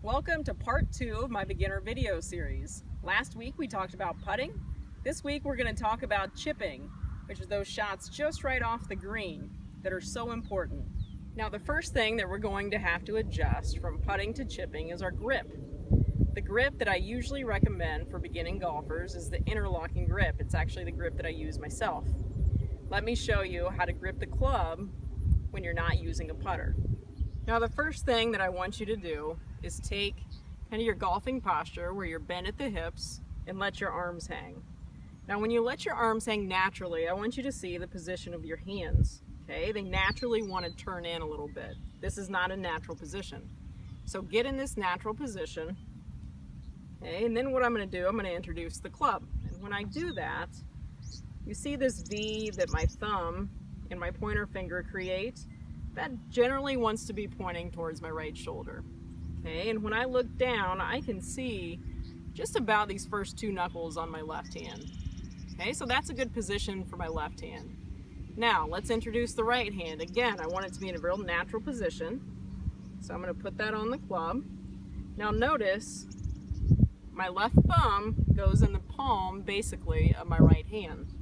Welcome to part 2 of my beginner video series. Last week we talked about putting. This week we're going to talk about chipping, which is those shots just right off the green that are so important. Now the first thing that we're going to have to adjust from putting to chipping is our grip. The grip that I usually recommend for beginning golfers is the interlocking grip. It's actually the grip that I use myself. Let me show you how to grip the club when you're not using a putter. Now the first thing that I want you to do is take kind of your golfing posture where you're bent at the hips and let your arms hang. Now when you let your arms hang naturally, I want you to see the position of your hands. Okay, they naturally want to turn in a little bit. This is not a natural position. So get in this natural position. Okay, and then what I'm going to do, I'm going to introduce the club. And when I do that, you see this V that my thumb and my pointer finger create? That generally wants to be pointing towards my right shoulder. Okay, and when I look down, I can see just about these first two knuckles on my left hand. Okay, so that's a good position for my left hand. Now, let's introduce the right hand. Again, I want it to be in a real natural position. So I'm going to put that on the club. Now notice, my left thumb goes in the palm, basically, of my right hand.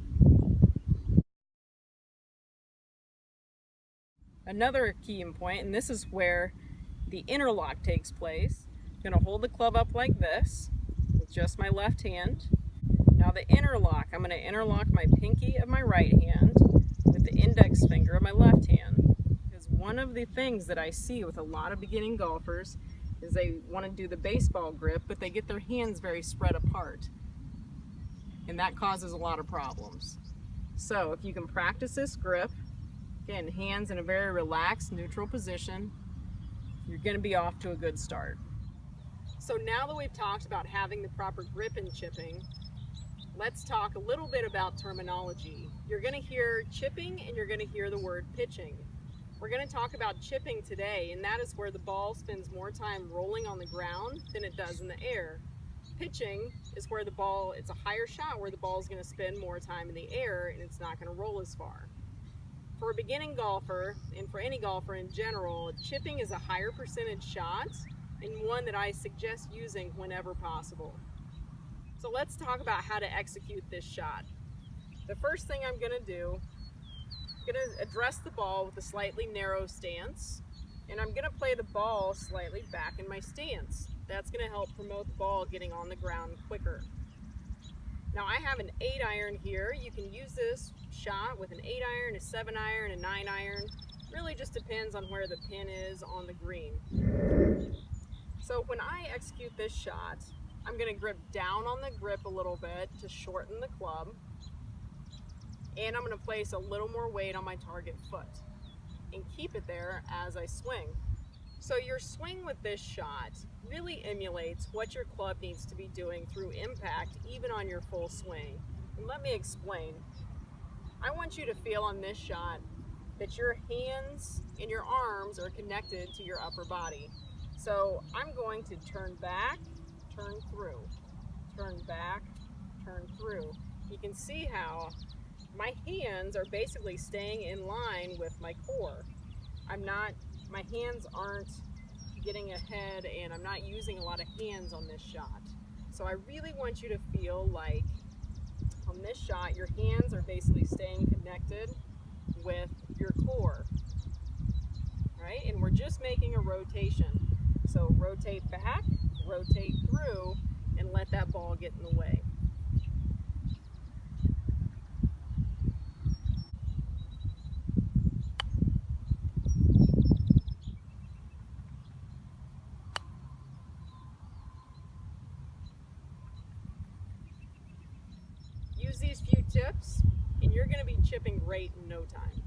Another key point, and this is where the interlock takes place. I'm going to hold the club up like this with just my left hand. Now the interlock, I'm going to interlock my pinky of my right hand with the index finger of my left hand. Because one of the things that I see with a lot of beginning golfers is they want to do the baseball grip, but they get their hands very spread apart. And that causes a lot of problems. So if you can practice this grip, again, hands in a very relaxed, neutral position, you're going to be off to a good start. So now that we've talked about having the proper grip in chipping, let's talk a little bit about terminology. You're going to hear chipping and you're going to hear the word pitching. We're going to talk about chipping today, and that is where the ball spends more time rolling on the ground than it does in the air. Pitching is where the ball, it's a higher shot where the ball is going to spend more time in the air and it's not going to roll as far. For a beginning golfer, and for any golfer in general, chipping is a higher percentage shot and one that I suggest using whenever possible. So let's talk about how to execute this shot. The first thing I'm going to do, I'm going to address the ball with a slightly narrow stance, and I'm going to play the ball slightly back in my stance. That's going to help promote the ball getting on the ground quicker. Now I have an 8-iron here. You can use this shot with an 8-iron, a 7-iron, a 9-iron. Really just depends on where the pin is on the green. So when I execute this shot, I'm going to grip down on the grip a little bit to shorten the club. And I'm going to place a little more weight on my target foot and keep it there as I swing. So your swing with this shot really emulates what your club needs to be doing through impact, even on your full swing. And let me explain. I want you to feel on this shot that your hands and your arms are connected to your upper body. So I'm going to turn back, turn through, turn back, turn through. You can see how my hands are basically staying in line with my core. My hands aren't getting ahead, and I'm not using a lot of hands on this shot. So I really want you to feel like on this shot, your hands are basically staying connected with your core, right? And we're just making a rotation. So rotate back, rotate through, and let that ball get in the way. Use these few tips and you're going to be chipping great in no time.